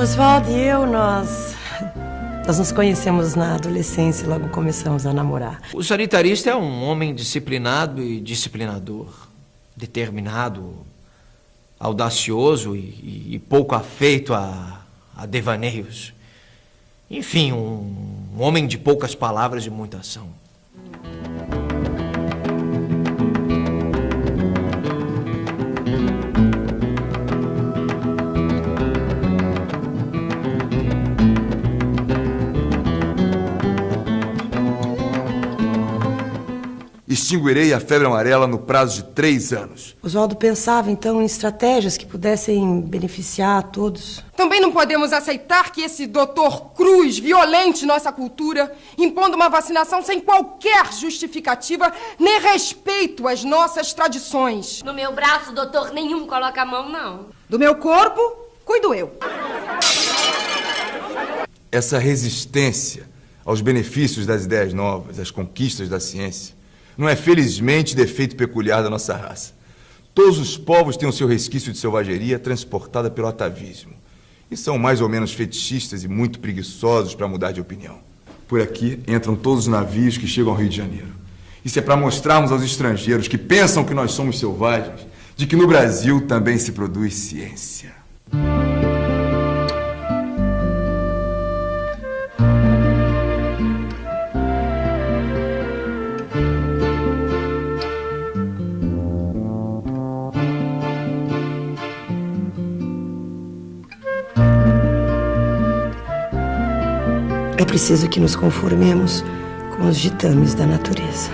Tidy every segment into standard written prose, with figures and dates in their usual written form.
Oswaldo e eu, nós nos conhecemos na adolescência e logo começamos a namorar. O sanitarista é um homem disciplinado e disciplinador, determinado, audacioso e pouco afeito a devaneios. Enfim, um homem de poucas palavras e muita ação. Extinguirei a febre amarela no prazo de 3 anos. Oswaldo pensava, então, em estratégias que pudessem beneficiar a todos. Também não podemos aceitar que esse doutor Cruz violente nossa cultura, impondo uma vacinação sem qualquer justificativa nem respeito às nossas tradições. No meu braço, doutor nenhum coloca a mão, não. Do meu corpo, cuido eu. Essa resistência aos benefícios das ideias novas, às conquistas da ciência, não é, felizmente, defeito peculiar da nossa raça. Todos os povos têm o seu resquício de selvageria transportada pelo atavismo. E são mais ou menos fetichistas e muito preguiçosos para mudar de opinião. Por aqui entram todos os navios que chegam ao Rio de Janeiro. Isso é para mostrarmos aos estrangeiros que pensam que nós somos selvagens, de que no Brasil também se produz ciência. É preciso que nos conformemos com os ditames da natureza.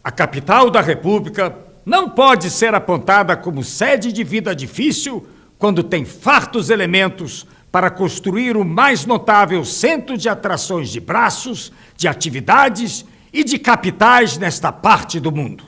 A capital da República não pode ser apontada como sede de vida difícil quando tem fartos elementos para construir o mais notável centro de atrações de braços, de atividades e de capitais nesta parte do mundo.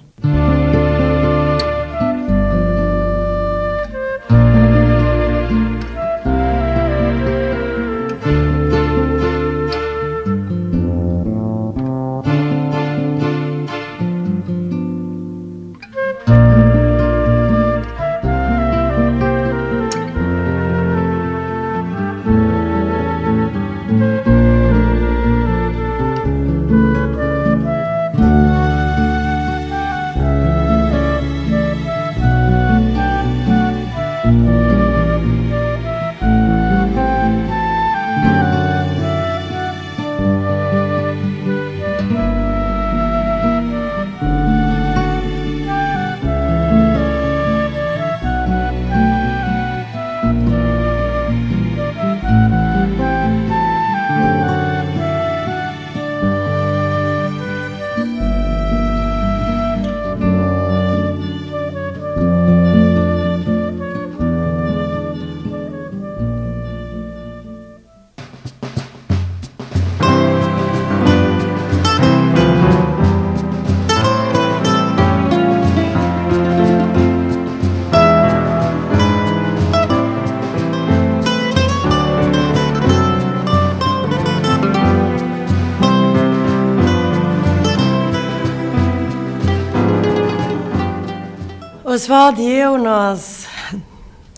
Oswaldo e eu, nós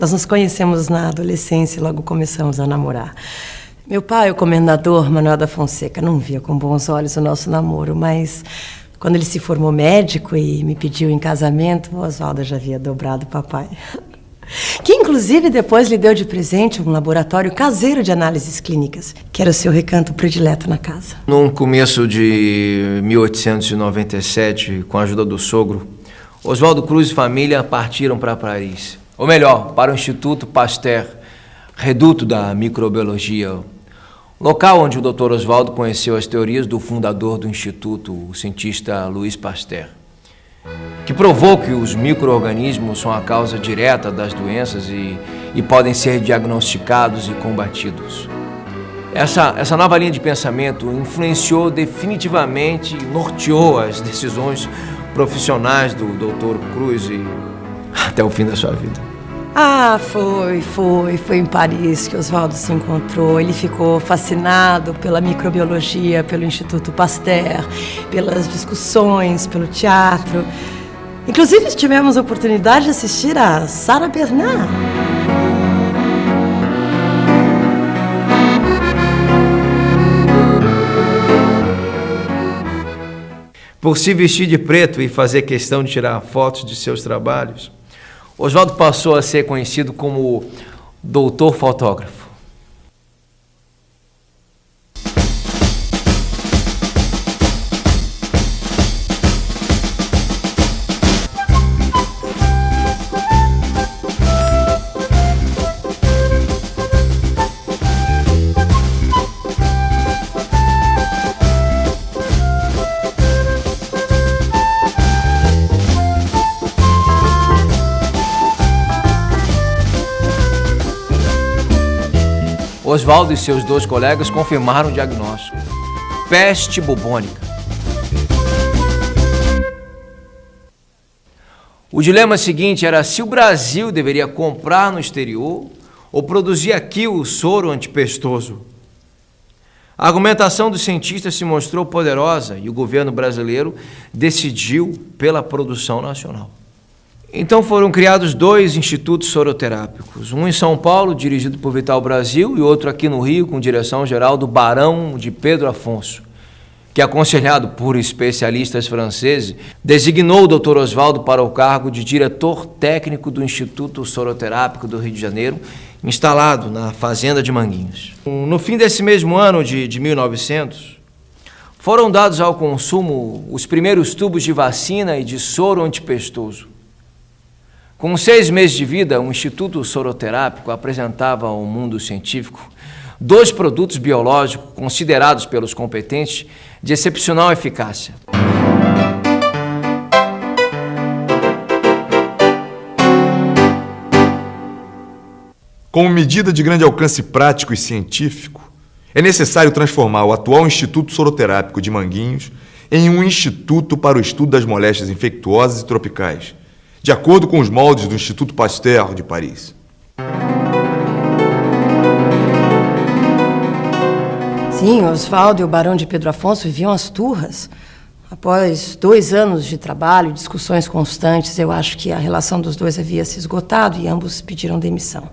nos conhecemos na adolescência e logo começamos a namorar. Meu pai, o comendador Manuel da Fonseca, não via com bons olhos o nosso namoro, mas quando ele se formou médico e me pediu em casamento, o Oswaldo já havia dobrado o papai. Que, inclusive, depois lhe deu de presente um laboratório caseiro de análises clínicas, que era o seu recanto predileto na casa. No começo de 1897, com a ajuda do sogro, Oswaldo Cruz e família partiram para Paris. Ou melhor, para o Instituto Pasteur, reduto da microbiologia, local onde o Dr. Oswaldo conheceu as teorias do fundador do Instituto, o cientista Louis Pasteur, que provou que os micro-organismos são a causa direta das doenças e podem ser diagnosticados e combatidos. Essa nova linha de pensamento influenciou definitivamente e norteou as decisões profissionais do Dr. Cruz e até o fim da sua vida. Ah, foi em Paris que Oswaldo se encontrou. Ele ficou fascinado pela microbiologia, pelo Instituto Pasteur, pelas discussões, pelo teatro. Inclusive, tivemos a oportunidade de assistir a Sarah Bernard. Por se vestir de preto e fazer questão de tirar fotos de seus trabalhos, Oswaldo passou a ser conhecido como Doutor Fotógrafo. Oswaldo e seus dois colegas confirmaram o diagnóstico: peste bubônica. O dilema seguinte era se o Brasil deveria comprar no exterior ou produzir aqui o soro antipestoso. A argumentação dos cientistas se mostrou poderosa e o governo brasileiro decidiu pela produção nacional. Então foram criados 2 institutos soroterápicos, um em São Paulo, dirigido por Vital Brasil, e outro aqui no Rio, com direção geral do Barão de Pedro Afonso, que, aconselhado por especialistas franceses, designou o Dr. Oswaldo para o cargo de diretor técnico do Instituto Soroterápico do Rio de Janeiro, instalado na Fazenda de Manguinhos. No fim desse mesmo ano de 1900, foram dados ao consumo os primeiros tubos de vacina e de soro antipestoso. Com 6 meses de vida, o Instituto Soroterápico apresentava ao mundo científico 2 produtos biológicos considerados pelos competentes de excepcional eficácia. Como medida de grande alcance prático e científico, é necessário transformar o atual Instituto Soroterápico de Manguinhos em um instituto para o estudo das moléstias infectuosas e tropicais, de acordo com os moldes do Instituto Pasteur de Paris. Sim, Oswaldo e o Barão de Pedro Afonso viviam as turras. Após 2 anos de trabalho e discussões constantes, eu acho que a relação dos dois havia se esgotado e ambos pediram demissão.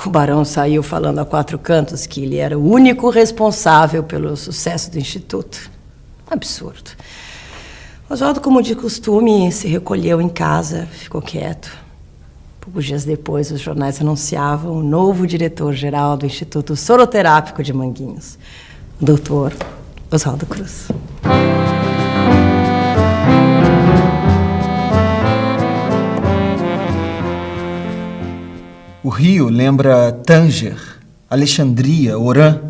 O Barão saiu falando a 4 cantos que ele era o único responsável pelo sucesso do Instituto. Absurdo. Oswaldo, como de costume, se recolheu em casa, ficou quieto. Poucos dias depois, os jornais anunciavam o novo diretor-geral do Instituto Soroterápico de Manguinhos, o Dr. Oswaldo Cruz. O Rio lembra Tânger, Alexandria, Orã,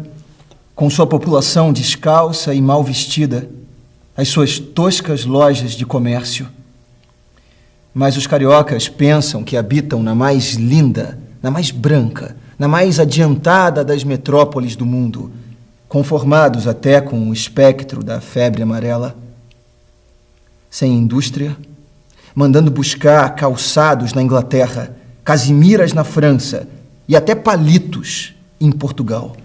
com sua população descalça e mal vestida, as suas toscas lojas de comércio. Mas os cariocas pensam que habitam na mais linda, na mais branca, na mais adiantada das metrópoles do mundo, conformados até com o espectro da febre amarela. Sem indústria, mandando buscar calçados na Inglaterra, casimiras na França e até palitos em Portugal.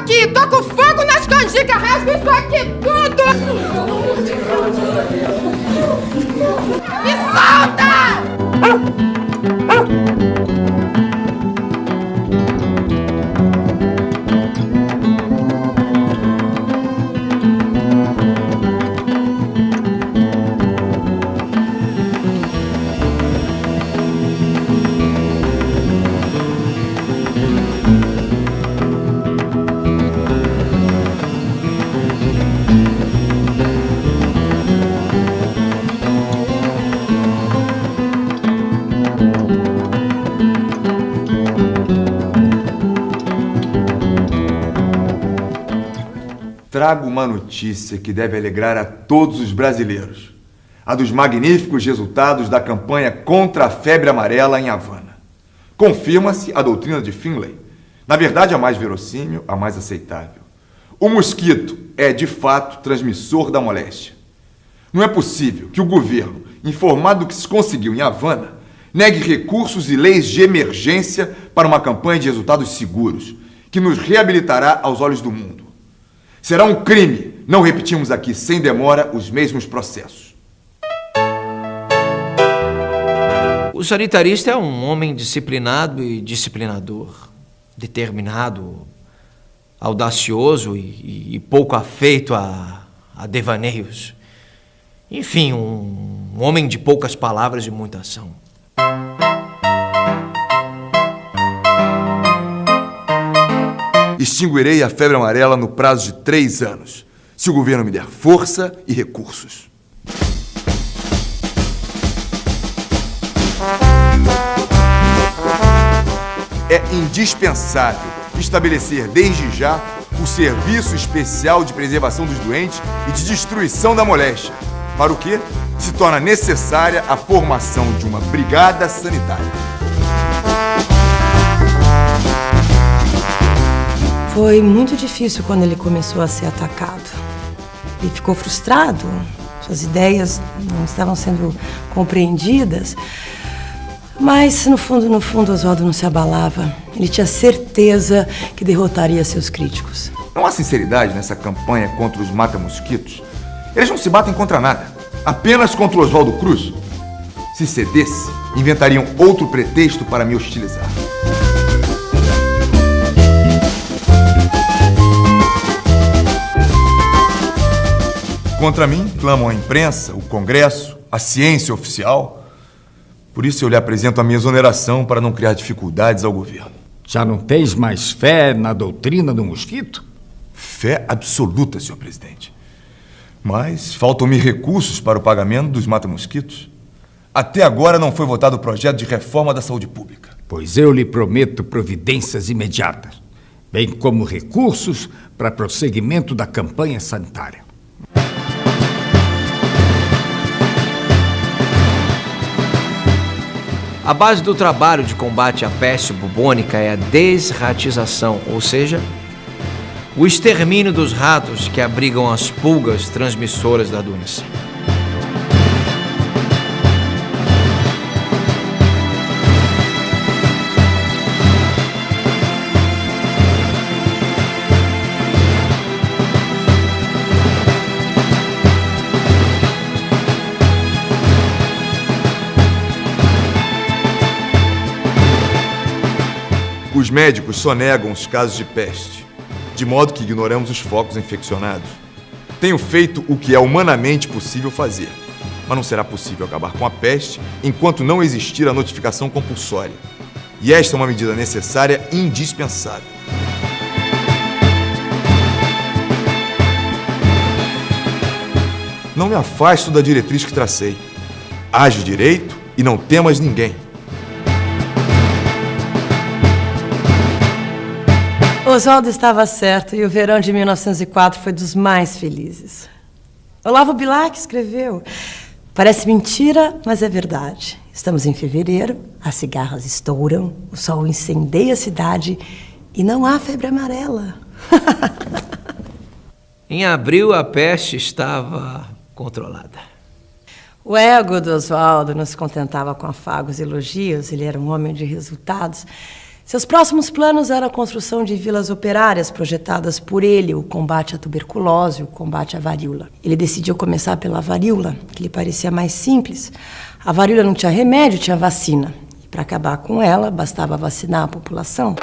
aqui, tô com fogo nas canjicas, rasgo isso aqui tudo! Me solta! Trago uma notícia que deve alegrar a todos os brasileiros. A dos magníficos resultados da campanha contra a febre amarela em Havana. Confirma-se a doutrina de Finlay. Na verdade, a mais verossímil, a mais aceitável. O mosquito é, de fato, transmissor da moléstia. Não é possível que o governo, informado do que se conseguiu em Havana, negue recursos e leis de emergência para uma campanha de resultados seguros, que nos reabilitará aos olhos do mundo. Será um crime não repetirmos aqui sem demora os mesmos processos. O sanitarista é um homem disciplinado e disciplinador, determinado, audacioso e pouco afeito a devaneios. Enfim, um homem de poucas palavras e muita ação. Extinguirei a febre amarela no prazo de 3 anos, se o governo me der força e recursos. É indispensável estabelecer desde já o Serviço Especial de Preservação dos Doentes e de Destruição da Moléstia, para o que se torna necessária a formação de uma brigada sanitária. Foi muito difícil quando ele começou a ser atacado. Ele ficou frustrado, suas ideias não estavam sendo compreendidas. Mas, no fundo, Oswaldo não se abalava. Ele tinha certeza que derrotaria seus críticos. Não há sinceridade nessa campanha contra os mata-mosquitos. Eles não se batem contra nada, apenas contra o Oswaldo Cruz. Se cedesse, inventariam outro pretexto para me hostilizar. Contra mim, clamam a imprensa, o Congresso, a ciência oficial. Por isso eu lhe apresento a minha exoneração para não criar dificuldades ao governo. Já não tens mais fé na doutrina do mosquito? Fé absoluta, senhor presidente. Mas faltam-me recursos para o pagamento dos mata-mosquitos. Até agora não foi votado o projeto de reforma da saúde pública. Pois eu lhe prometo providências imediatas, bem como recursos para prosseguimento da campanha sanitária. A base do trabalho de combate à peste bubônica é a desratização, ou seja, o extermínio dos ratos que abrigam as pulgas transmissoras da doença. Os médicos só negam os casos de peste, de modo que ignoramos os focos infeccionados. Tenho feito o que é humanamente possível fazer, mas não será possível acabar com a peste enquanto não existir a notificação compulsória. E esta é uma medida necessária e indispensável. Não me afasto da diretriz que tracei. Age direito e não temas ninguém. Oswaldo estava certo e o verão de 1904 foi dos mais felizes. Olavo Bilac escreveu: parece mentira, mas é verdade. Estamos em fevereiro, as cigarras estouram, o sol incendeia a cidade e não há febre amarela. Em abril, a peste estava controlada. O ego do Oswaldo não se contentava com afagos e elogios, ele era um homem de resultados. Seus próximos planos eram a construção de vilas operárias projetadas por ele, o combate à tuberculose, o combate à varíola. Ele decidiu começar pela varíola, que lhe parecia mais simples. A varíola não tinha remédio, tinha vacina. E para acabar com ela, bastava vacinar a população.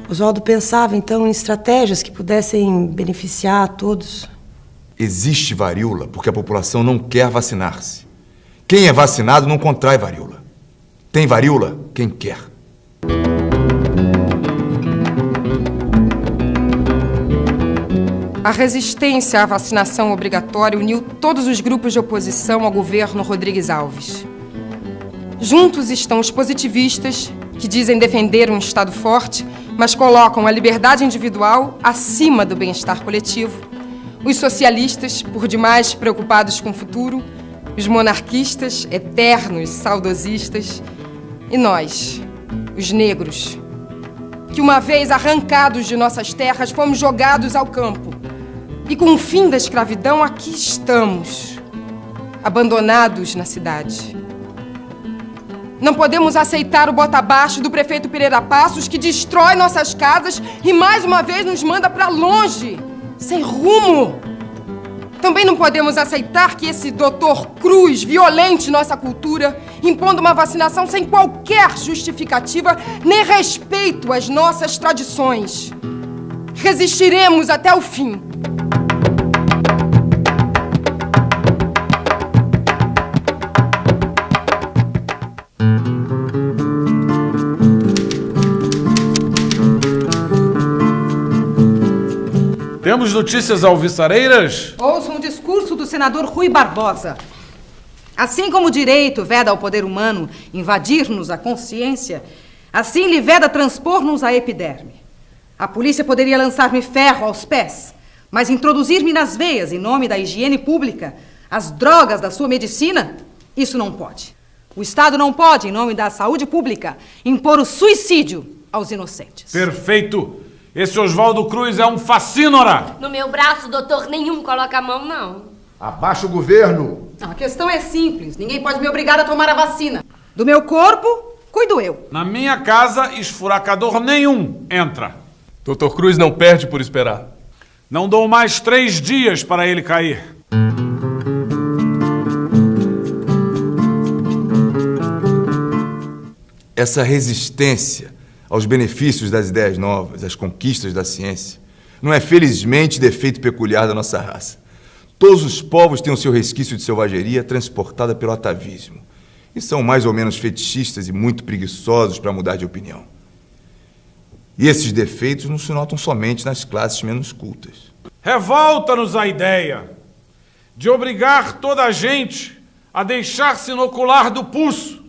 Oswaldo pensava, então, em estratégias que pudessem beneficiar a todos. Existe varíola porque a população não quer vacinar-se. Quem é vacinado não contrai varíola. Tem varíola quem quer. A resistência à vacinação obrigatória uniu todos os grupos de oposição ao governo Rodrigues Alves. Juntos estão os positivistas, que dizem defender um Estado forte, mas colocam a liberdade individual acima do bem-estar coletivo. Os socialistas, por demais preocupados com o futuro. Os monarquistas, eternos saudosistas. E nós, os negros, que uma vez arrancados de nossas terras, fomos jogados ao campo. E com o fim da escravidão, aqui estamos, abandonados na cidade. Não podemos aceitar o bota abaixo do prefeito Pereira Passos, que destrói nossas casas e mais uma vez nos manda para longe, sem rumo. Também não podemos aceitar que esse doutor Cruz violente nossa cultura, impondo uma vacinação sem qualquer justificativa nem respeito às nossas tradições. Resistiremos até o fim. Temos notícias alvissareiras? Ouça um discurso do senador Rui Barbosa. Assim como o direito veda ao poder humano invadir-nos a consciência, assim lhe veda transpor-nos a epiderme. A polícia poderia lançar-me ferro aos pés, mas introduzir-me nas veias, em nome da higiene pública, as drogas da sua medicina, isso não pode. O Estado não pode, em nome da saúde pública, impor o suicídio aos inocentes. Perfeito! Esse Oswaldo Cruz é um facínora! No meu braço, doutor, nenhum coloca a mão, não. Abaixa o governo! A questão é simples. Ninguém pode me obrigar a tomar a vacina. Do meu corpo, cuido eu. Na minha casa, esfuracador nenhum entra. Dr. Cruz não perde por esperar. Não dou mais 3 dias para ele cair. Essa resistência aos benefícios das ideias novas, às conquistas da ciência, não é felizmente defeito peculiar da nossa raça. Todos os povos têm o seu resquício de selvageria transportada pelo atavismo, e são mais ou menos fetichistas e muito preguiçosos para mudar de opinião. E esses defeitos não se notam somente nas classes menos cultas. Revolta-nos a ideia de obrigar toda a gente a deixar-se inocular do pulso,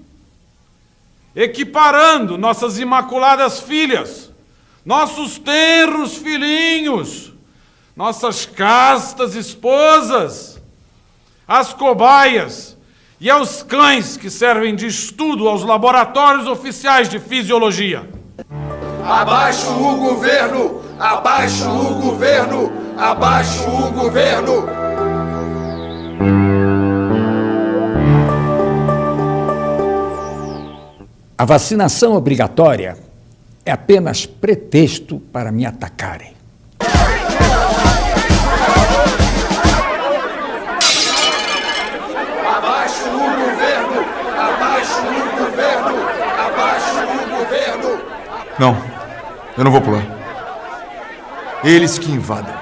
equiparando nossas imaculadas filhas, nossos tenros filhinhos, nossas castas esposas, às cobaias e aos cães que servem de estudo aos laboratórios oficiais de fisiologia. Abaixo o governo! Abaixo o governo! Abaixo o governo! A vacinação obrigatória é apenas pretexto para me atacarem. Abaixo o governo! Abaixo o governo! Abaixo o governo! Não, eu não vou pular. Eles que invadam.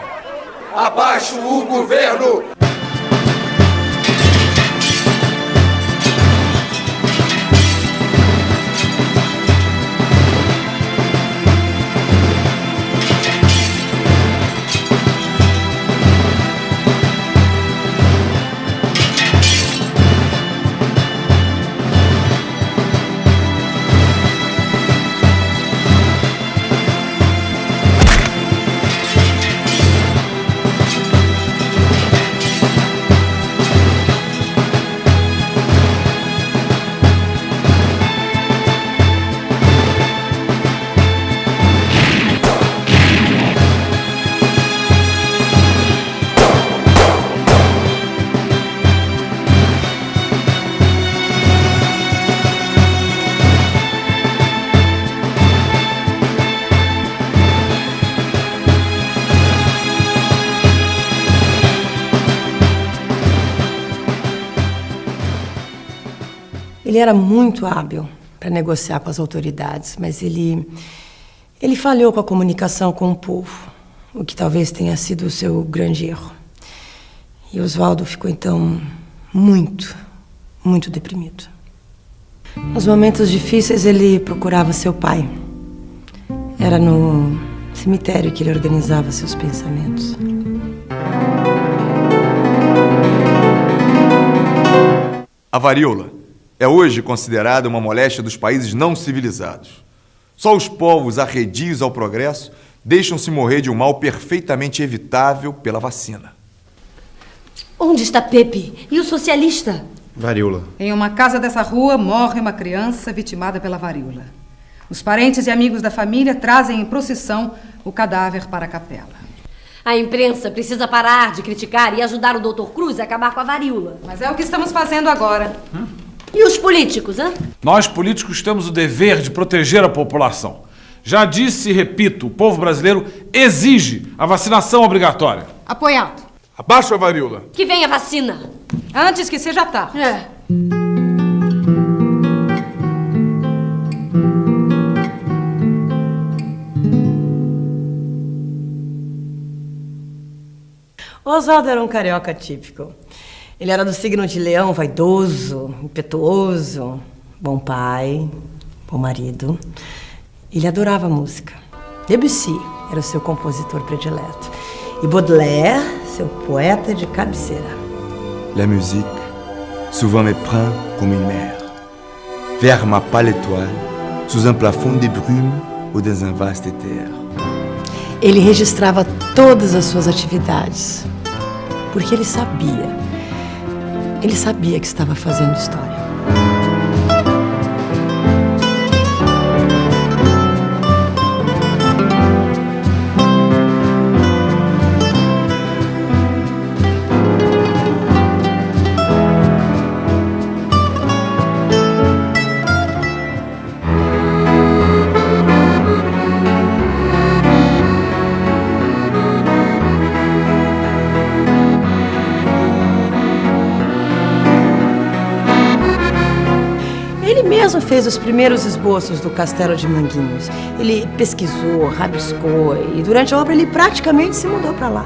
Abaixo o governo! Ele era muito hábil para negociar com as autoridades, mas ele falhou com a comunicação com o povo, o que talvez tenha sido o seu grande erro. E Oswaldo ficou, então, muito deprimido. Nos momentos difíceis, ele procurava seu pai. Era no cemitério que ele organizava seus pensamentos. A varíola é hoje considerada uma moléstia dos países não civilizados. Só os povos arredios ao progresso deixam-se morrer de um mal perfeitamente evitável pela vacina. Onde está Pepe? E o socialista? Varíola. Em uma casa dessa rua morre uma criança vitimada pela varíola. Os parentes e amigos da família trazem em procissão o cadáver para a capela. A imprensa precisa parar de criticar e ajudar o Dr. Cruz a acabar com a varíola. Mas é o que estamos fazendo agora. E os políticos, hein? Nós, políticos, temos o dever de proteger a população. Já disse e repito, o povo brasileiro exige a vacinação obrigatória. Apoiado. Abaixo a varíola. Que venha a vacina. Antes que seja tarde. É. Oswaldo era um carioca típico. Ele era do signo de leão, vaidoso, impetuoso, bom pai, bom marido. Ele adorava música. Debussy era o seu compositor predileto. E Baudelaire, seu poeta de cabeceira. La musique souvent me prend comme une mer, vers ma pâle étoile, sous un plafond de brume ou dans un vaste éther. Ele registrava todas as suas atividades, porque ele sabia que estava fazendo história. Mesmo fez os primeiros esboços do Castelo de Manguinhos. Ele pesquisou, rabiscou e durante a obra ele praticamente se mudou para lá.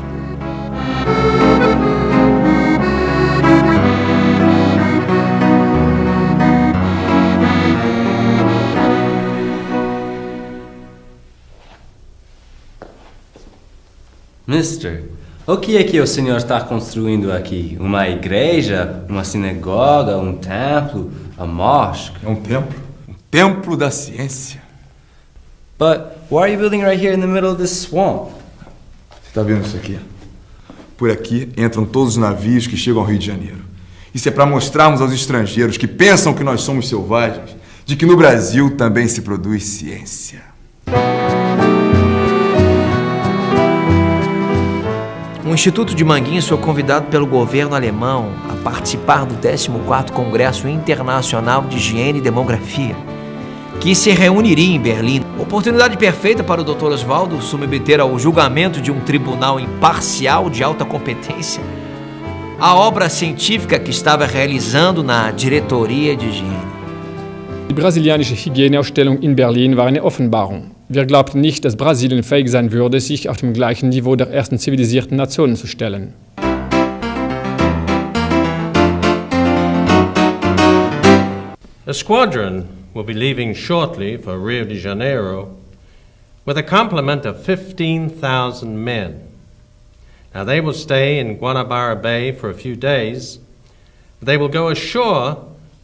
Mister, o que é que o senhor está construindo aqui? Uma igreja? Uma sinagoga? Um templo? A mosque? É um templo. Um templo da ciência. But why are you building right here in the middle of this swamp? Você está vendo isso aqui? Por aqui entram todos os navios que chegam ao Rio de Janeiro. Isso é para mostrarmos aos estrangeiros que pensam que nós somos selvagens, de que no Brasil também se produz ciência. O Instituto de Manguinhos foi convidado pelo governo alemão a participar do 14º Congresso Internacional de Higiene e Demografia, que se reuniria em Berlim. Oportunidade perfeita para o Dr. Oswaldo submeter ao julgamento de um tribunal imparcial de alta competência a obra científica que estava realizando na diretoria de higiene. Die brasilianische Hygieneausstellung in Berlin war eine Offenbarung. Wir glaubten nicht, dass Brasilien fähig sein würde, sich auf dem gleichen Niveau der ersten zivilisierten Nationen zu stellen. A squadron will be leaving shortly for Rio de Janeiro with a complement of 15,000 men. Now they will stay in Guanabara Bay for a few days. They will go ashore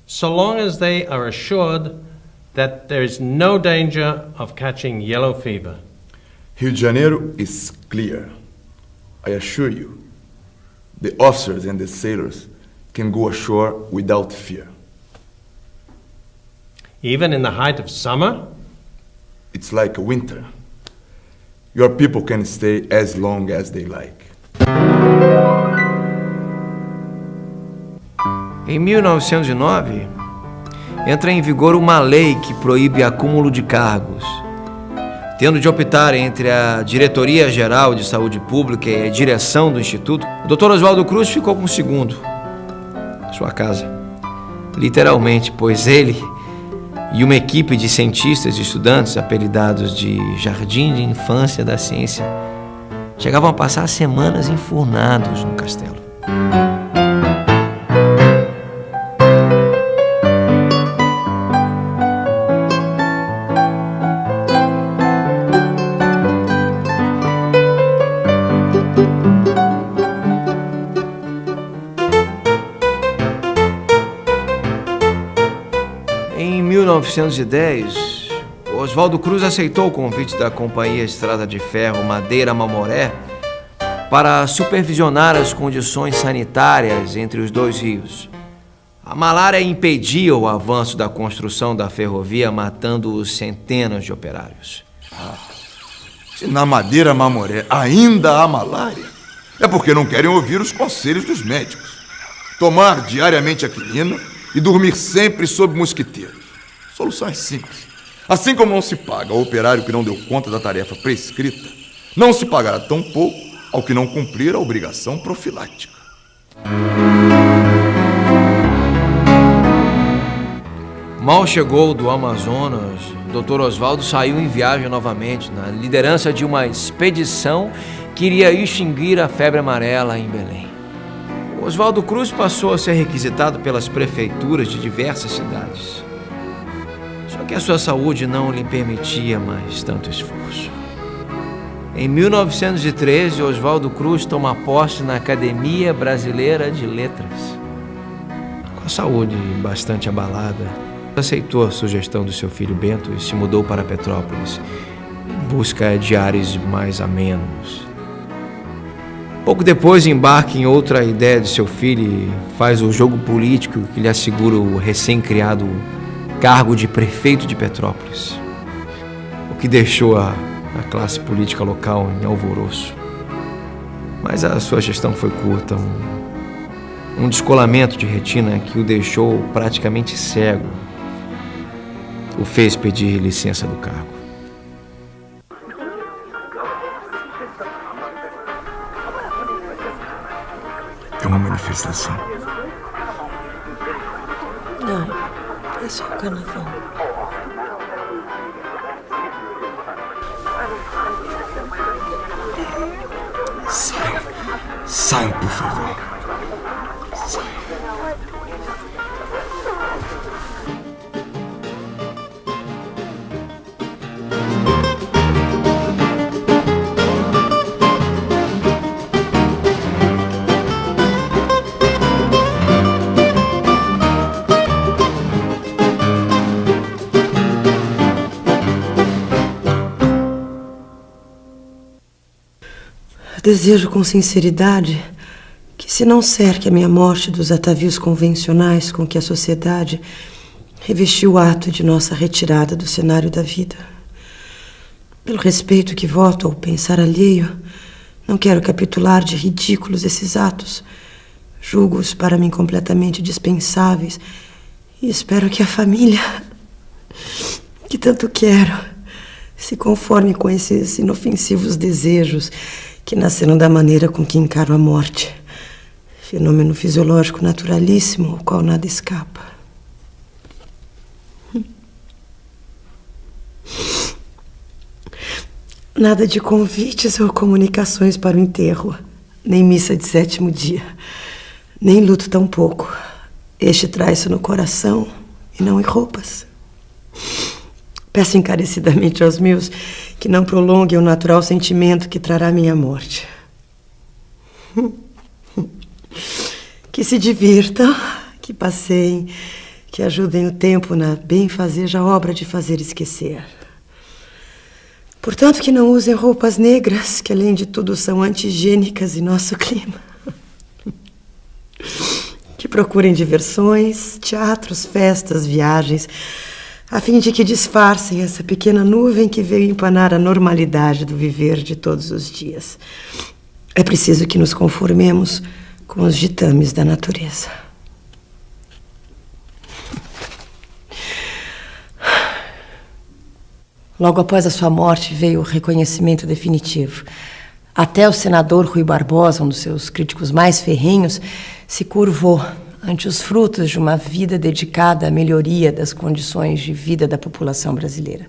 so long as they are assured that there is no danger of catching yellow fever. Rio de Janeiro is clear. I assure you, the officers and the sailors can go ashore without fear. Even in the height of summer? It's like winter. Your people can stay as long as they like. Em 1909, entra em vigor uma lei que proíbe acúmulo de cargos. Tendo de optar entre a Diretoria Geral de Saúde Pública e a direção do Instituto, o Dr. Oswaldo Cruz ficou com o segundo, sua casa. Literalmente, pois ele e uma equipe de cientistas e estudantes, apelidados de Jardim de Infância da Ciência, chegavam a passar semanas enfurnados no castelo. Em 1910, Oswaldo Cruz aceitou o convite da Companhia Estrada de Ferro Madeira Mamoré para supervisionar as condições sanitárias entre os dois rios. A malária impedia o avanço da construção da ferrovia, matando centenas de operários. Se na Madeira Mamoré ainda há malária, é porque não querem ouvir os conselhos dos médicos. Tomar diariamente a quinina e dormir sempre sob mosquiteiros. Solução é simples. Assim como não se paga ao operário que não deu conta da tarefa prescrita, não se pagará tão pouco ao que não cumprir a obrigação profilática. Mal chegou do Amazonas, Dr. Oswaldo saiu em viagem novamente, na liderança de uma expedição que iria extinguir a febre amarela em Belém. Oswaldo Cruz passou a ser requisitado pelas prefeituras de diversas cidades. Só que a sua saúde não lhe permitia mais tanto esforço. Em 1913, Oswaldo Cruz toma posse na Academia Brasileira de Letras. Com a saúde bastante abalada, aceitou a sugestão do seu filho Bento e se mudou para Petrópolis, em busca de ares mais amenos. Pouco depois embarca em outra ideia de seu filho e faz o jogo político que lhe assegura o recém-criado cargo de prefeito de Petrópolis, o que deixou a classe política local em alvoroço. Mas a sua gestão foi curta, um descolamento de retina que o deixou praticamente cego, o fez pedir licença do cargo. É uma manifestação. Não, é só o carnaval. Saiam, por favor. Saiam. Desejo com sinceridade que se não cerque a minha morte dos atavios convencionais com que a sociedade revestiu o ato de nossa retirada do cenário da vida. Pelo respeito que voto ao pensar alheio, não quero capitular de ridículos esses atos. Julgo-os para mim completamente dispensáveis e espero que a família, que tanto quero, se conforme com esses inofensivos desejos que nasceram da maneira com que encaro a morte. Fenômeno fisiológico naturalíssimo, ao qual nada escapa. Nada de convites ou comunicações para o enterro, nem missa de 7º dia, nem luto tampouco. Este traz-se no coração e não em roupas. Peço encarecidamente aos meus que não prolonguem o natural sentimento que trará minha morte. Que se divirtam, que passeiem, que ajudem o tempo na benfazeja obra de fazer esquecer. Portanto, que não usem roupas negras, que além de tudo são anti-higiênicas em nosso clima. Que procurem diversões, teatros, festas, viagens, a fim de que disfarcem essa pequena nuvem que veio empanar a normalidade do viver de todos os dias. É preciso que nos conformemos com os ditames da natureza. Logo após a sua morte veio o reconhecimento definitivo. Até o senador Rui Barbosa, um dos seus críticos mais ferrenhos, se curvou ante os frutos de uma vida dedicada à melhoria das condições de vida da população brasileira.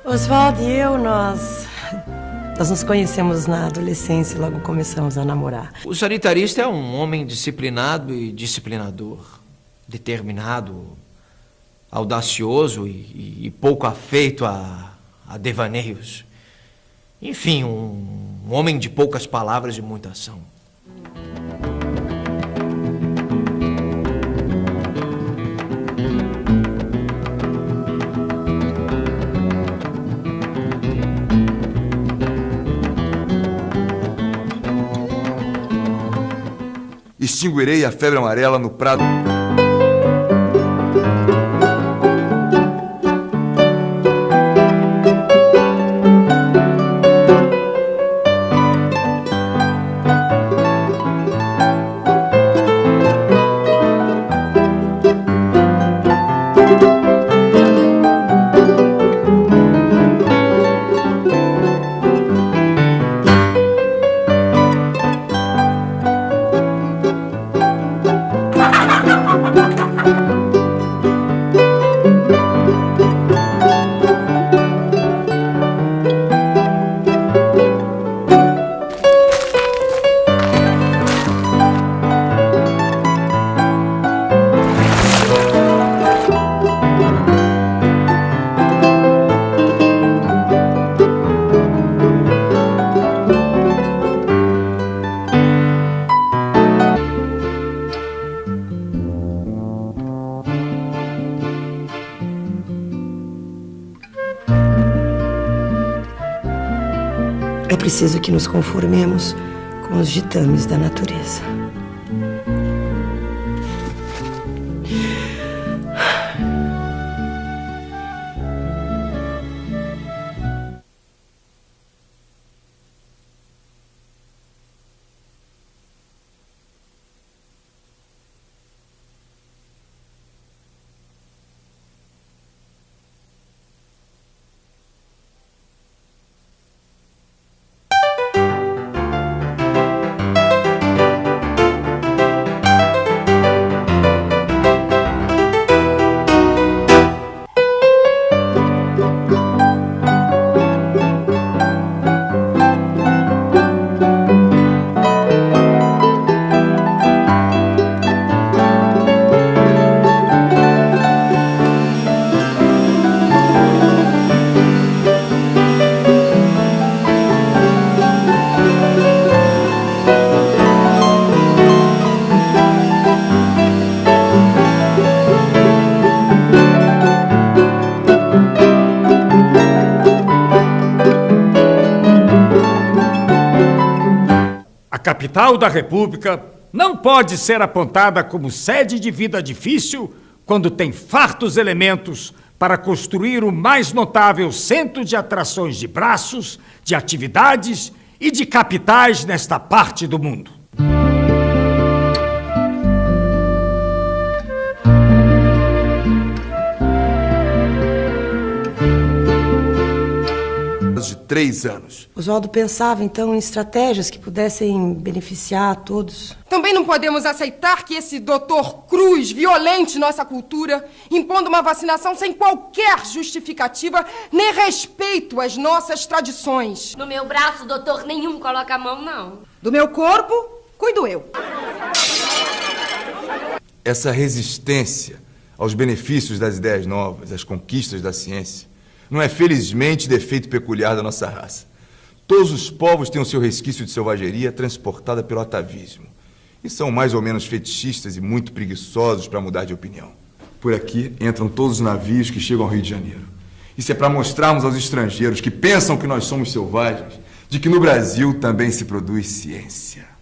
Oswaldo e eu, nós nos conhecemos na adolescência e logo começamos a namorar. O sanitarista é um homem disciplinado e disciplinador, determinado, audacioso e pouco afeito a devaneios. Enfim, um homem de poucas palavras e muita ação. Extinguirei a febre amarela no prado. É preciso que nos conformemos com os ditames da natureza. capital da República não pode ser apontada como sede de vida difícil quando tem fartos elementos para construir o mais notável centro de atrações de braços, de atividades e de capitais nesta parte do mundo. De 3 anos. Oswaldo pensava, então, em estratégias que pudessem beneficiar a todos. Também não podemos aceitar que esse Dr. Cruz violente nossa cultura, impondo uma vacinação sem qualquer justificativa nem respeito às nossas tradições. No meu braço, doutor, nenhum coloca a mão, não. Do meu corpo, cuido eu. Essa resistência aos benefícios das ideias novas, às conquistas da ciência, não é, felizmente, defeito peculiar da nossa raça. Todos os povos têm o seu resquício de selvageria transportada pelo atavismo. E são mais ou menos fetichistas e muito preguiçosos para mudar de opinião. Por aqui entram todos os navios que chegam ao Rio de Janeiro. Isso é para mostrarmos aos estrangeiros que pensam que nós somos selvagens, de que no Brasil também se produz ciência.